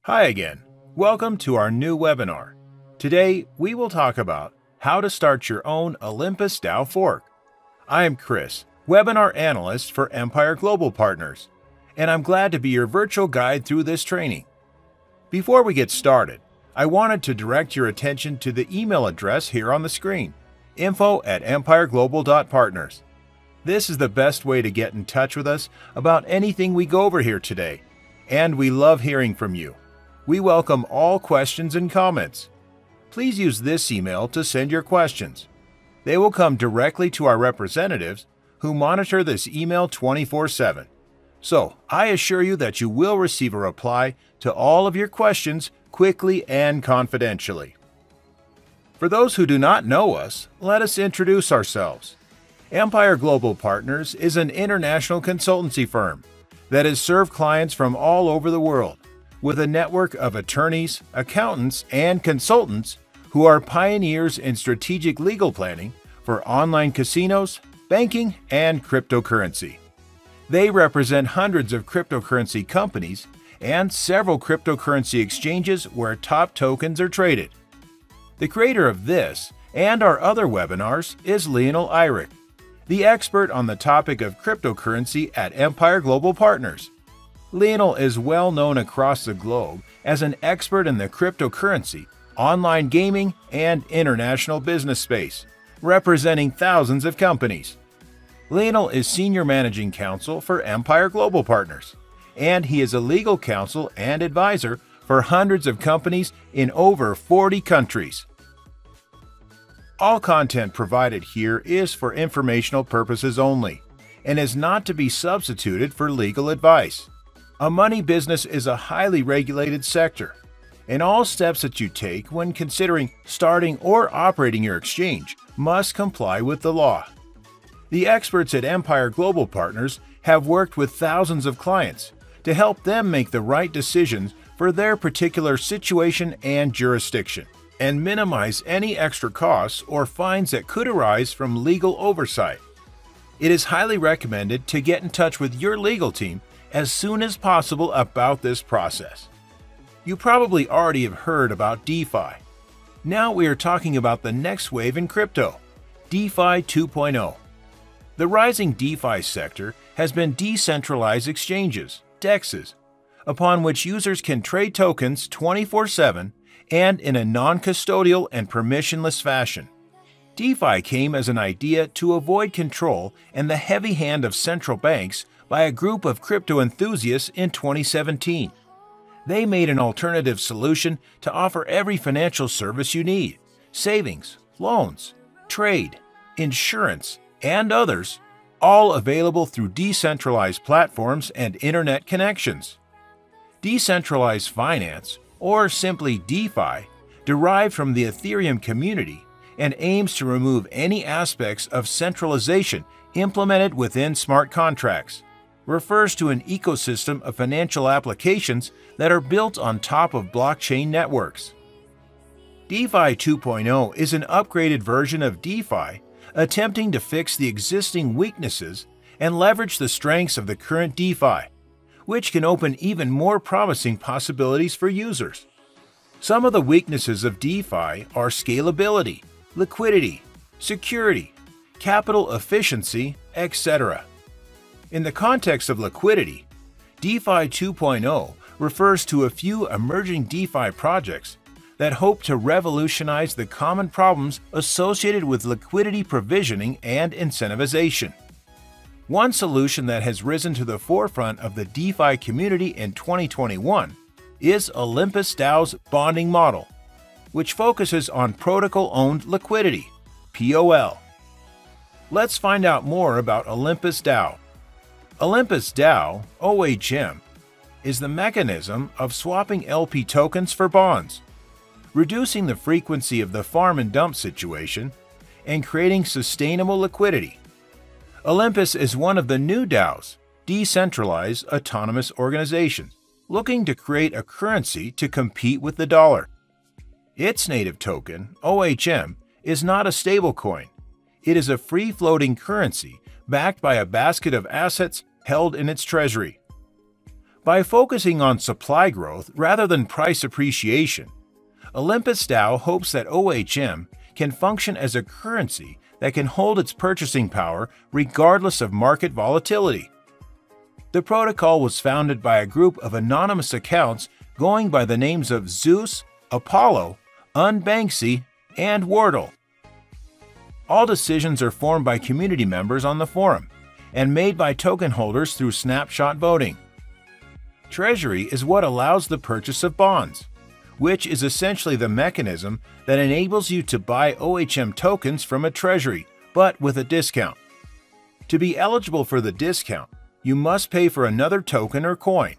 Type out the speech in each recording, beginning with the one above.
Hi again. Welcome to our new webinar. Today, we will talk about how to start your own OlympusDAO fork. I am Chris, webinar analyst for Empire Global Partners, and I'm glad to be your virtual guide through this training. Before we get started, I wanted to direct your attention to the email address here on the screen, info@empireglobal.partners. This is the best way to get in touch with us about anything we go over here today, and we love hearing from you. We welcome all questions and comments. Please use this email to send your questions. They will come directly to our representatives who monitor this email 24/7. So, I assure you that you will receive a reply to all of your questions quickly and confidentially. For those who do not know us, let us introduce ourselves. Empire Global Partners is an international consultancy firm that has served clients from all over the world, with a network of attorneys, accountants, and consultants who are pioneers in strategic legal planning for online casinos, banking, and cryptocurrency. They represent hundreds of cryptocurrency companies and several cryptocurrency exchanges where top tokens are traded. The creator of this and our other webinars is Lionel Eyrich, the expert on the topic of cryptocurrency at Empire Global Partners. Lionel is well known across the globe as an expert in the cryptocurrency, online gaming, and international business space, representing thousands of companies. Lionel is Senior Managing Counsel for Empire Global Partners, and he is a legal counsel and advisor for hundreds of companies in over 40 countries. All content provided here is for informational purposes only and is not to be substituted for legal advice. A money business is a highly regulated sector, and all steps that you take when considering starting or operating your exchange must comply with the law. The experts at Empire Global Partners have worked with thousands of clients to help them make the right decisions for their particular situation and jurisdiction, and minimize any extra costs or fines that could arise from legal oversight. It is highly recommended to get in touch with your legal team as soon as possible about this process. You probably already have heard about DeFi. Now we are talking about the next wave in crypto, DeFi 2.0. The rising DeFi sector has been decentralized exchanges, DEXs, upon which users can trade tokens 24/7 and in a non-custodial and permissionless fashion. DeFi came as an idea to avoid control and the heavy hand of central banks by a group of crypto enthusiasts in 2017. They made an alternative solution to offer every financial service you need: savings, loans, trade, insurance, and others, all available through decentralized platforms and internet connections. Decentralized finance, or simply DeFi, derived from the Ethereum community and aims to remove any aspects of centralization implemented within smart contracts, refers to an ecosystem of financial applications that are built on top of blockchain networks. DeFi 2.0 is an upgraded version of DeFi, attempting to fix the existing weaknesses and leverage the strengths of the current DeFi, which can open even more promising possibilities for users. Some of the weaknesses of DeFi are scalability, liquidity, security, capital efficiency, etc. In the context of liquidity, DeFi 2.0 refers to a few emerging DeFi projects that hope to revolutionize the common problems associated with liquidity provisioning and incentivization. One solution that has risen to the forefront of the DeFi community in 2021 is OlympusDAO's bonding model, which focuses on protocol-owned liquidity, POL. Let's find out more about OlympusDAO. OlympusDAO, OHM, is the mechanism of swapping LP tokens for bonds, reducing the frequency of the farm and dump situation, and creating sustainable liquidity. Olympus is one of the new DAOs, decentralized autonomous organizations, looking to create a currency to compete with the dollar. Its native token, OHM, is not a stablecoin. It is a free-floating currency backed by a basket of assets held in its treasury. By focusing on supply growth rather than price appreciation, OlympusDAO hopes that OHM can function as a currency that can hold its purchasing power regardless of market volatility. The protocol was founded by a group of anonymous accounts going by the names of Zeus, Apollo, Unbanksy, and Wardle. All decisions are formed by community members on the forum and made by token holders through snapshot voting. Treasury is what allows the purchase of bonds, which is essentially the mechanism that enables you to buy OHM tokens from a treasury, but with a discount. To be eligible for the discount, you must pay for another token or coin.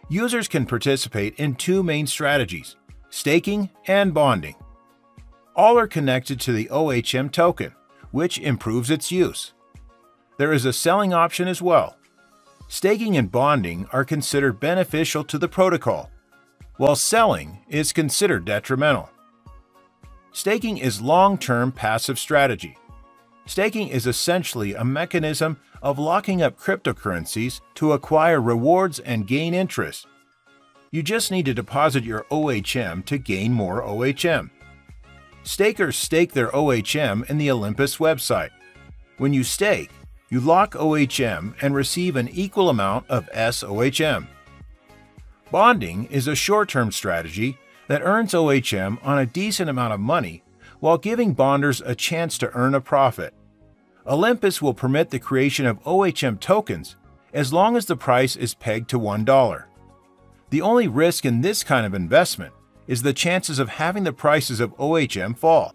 Users can participate in two main strategies: staking and bonding. All are connected to the OHM token, which improves its use. There is a selling option as well. Staking and bonding are considered beneficial to the protocol, while selling is considered detrimental. Staking is long-term passive strategy. Staking is essentially a mechanism of locking up cryptocurrencies to acquire rewards and gain interest. You just need to deposit your OHM to gain more OHM. Stakers stake their OHM in the Olympus website. When you stake, you lock OHM and receive an equal amount of SOHM. Bonding is a short-term strategy that earns OHM on a decent amount of money while giving bonders a chance to earn a profit. Olympus will permit the creation of OHM tokens as long as the price is pegged to $1. The only risk in this kind of investment is the chances of having the prices of OHM fall.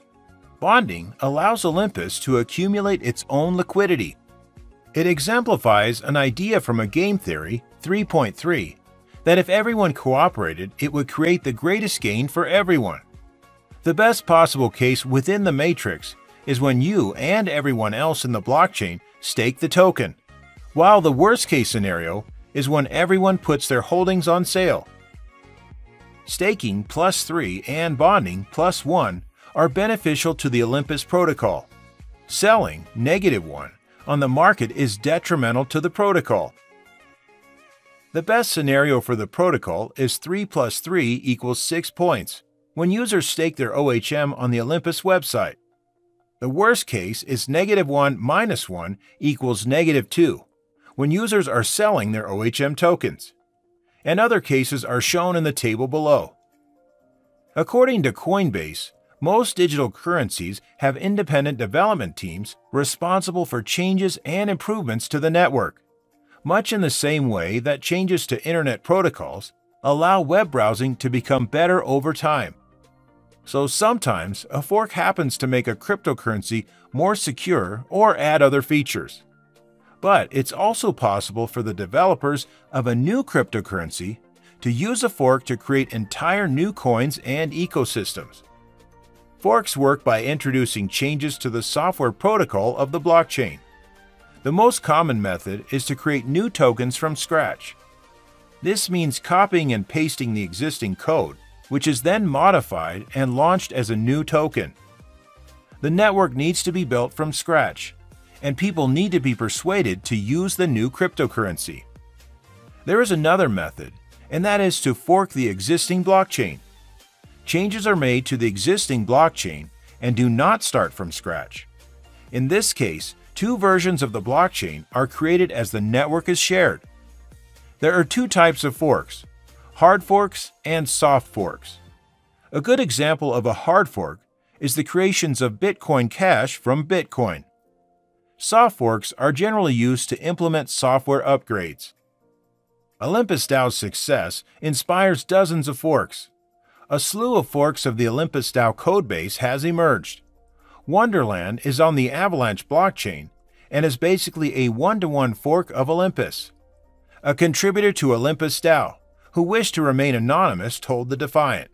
Bonding allows Olympus to accumulate its own liquidity. It exemplifies an idea from a game theory, 3.3, that if everyone cooperated, it would create the greatest gain for everyone. The best possible case within the matrix is when you and everyone else in the blockchain stake the token, while the worst-case scenario is when everyone puts their holdings on sale. Staking +3 and bonding +1 are beneficial to the Olympus protocol. Selling -1 on the market is detrimental to the protocol. The best scenario for the protocol is 3 + 3 = 6 points when users stake their OHM on the Olympus website. The worst case is -1 - 1 = -2 when users are selling their OHM tokens, and other cases are shown in the table below. According to Coinbase, most digital currencies have independent development teams responsible for changes and improvements to the network, much in the same way that changes to internet protocols allow web browsing to become better over time. So sometimes a fork happens to make a cryptocurrency more secure or add other features. But it's also possible for the developers of a new cryptocurrency to use a fork to create entire new coins and ecosystems. Forks work by introducing changes to the software protocol of the blockchain. The most common method is to create new tokens from scratch. This means copying and pasting the existing code, which is then modified and launched as a new token. The network needs to be built from scratch, and people need to be persuaded to use the new cryptocurrency. There is another method, and that is to fork the existing blockchain. Changes are made to the existing blockchain and do not start from scratch. In this case, two versions of the blockchain are created as the network is shared. There are two types of forks: hard forks and soft forks. A good example of a hard fork is the creations of Bitcoin Cash from Bitcoin. Soft forks are generally used to implement software upgrades. OlympusDAO's success inspires dozens of forks. A slew of forks of the OlympusDAO codebase has emerged. Wonderland is on the Avalanche blockchain and is basically a one-to-one fork of Olympus. A contributor to OlympusDAO, who wished to remain anonymous, told the Defiant.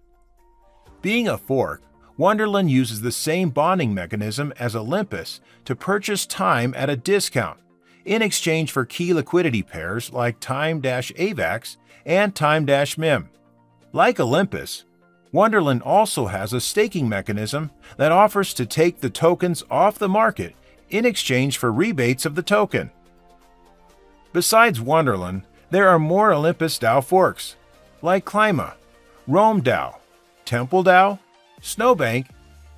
Being a fork, Wonderland uses the same bonding mechanism as Olympus to purchase time at a discount in exchange for key liquidity pairs like Time-AVAX and Time-MIM. Like Olympus, Wonderland also has a staking mechanism that offers to take the tokens off the market in exchange for rebates of the token. Besides Wonderland, There are more OlympusDAO forks, like Clima, RoamDAO, TempleDAO, Snowbank,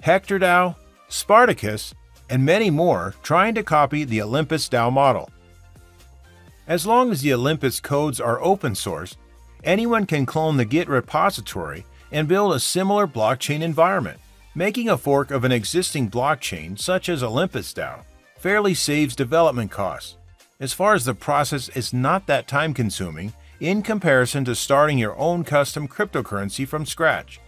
HectorDAO, Spartacus, and many more trying to copy the OlympusDAO model. As long as the Olympus codes are open source, anyone can clone the Git repository and build a similar blockchain environment. Making a fork of an existing blockchain, such as OlympusDAO, fairly saves development costs. As far as the process is not that time-consuming in comparison to starting your own custom cryptocurrency from scratch.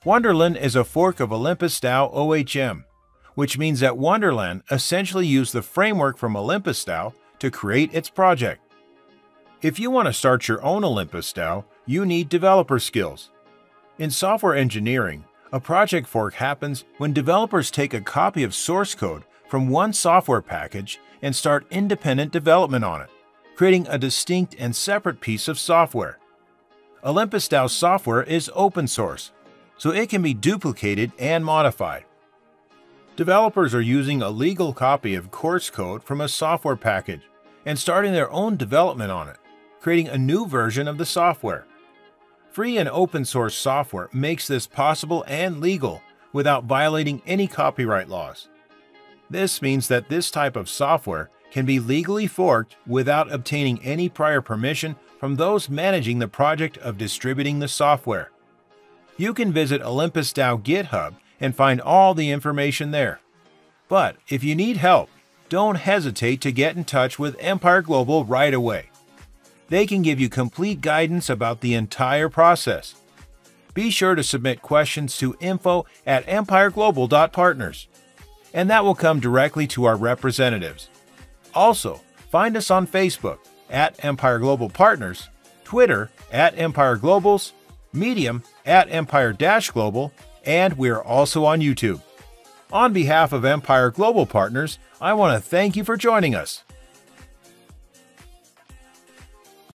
Wonderland is a fork of OlympusDAO OHM, which means that Wonderland essentially used the framework from OlympusDAO to create its project. If you want to start your own OlympusDAO, you need developer skills. In software engineering, a project fork happens when developers take a copy of source code from one software package and start independent development on it, creating a distinct and separate piece of software. OlympusDAO software is open source, so it can be duplicated and modified. Developers are using a legal copy of course code from a software package and starting their own development on it, creating a new version of the software. Free and open source software makes this possible and legal without violating any copyright laws. This means that this type of software can be legally forked without obtaining any prior permission from those managing the project of distributing the software. You can visit OlympusDAO GitHub and find all the information there. But if you need help, don't hesitate to get in touch with Empire Global right away. They can give you complete guidance about the entire process. Be sure to submit questions to info@empireglobal.partners, and that will come directly to our representatives. Also, find us on Facebook @Empire Global Partners, Twitter @Empire Globals, Medium @Empire-Global, and we are also on YouTube. On behalf of Empire Global Partners, I want to thank you for joining us.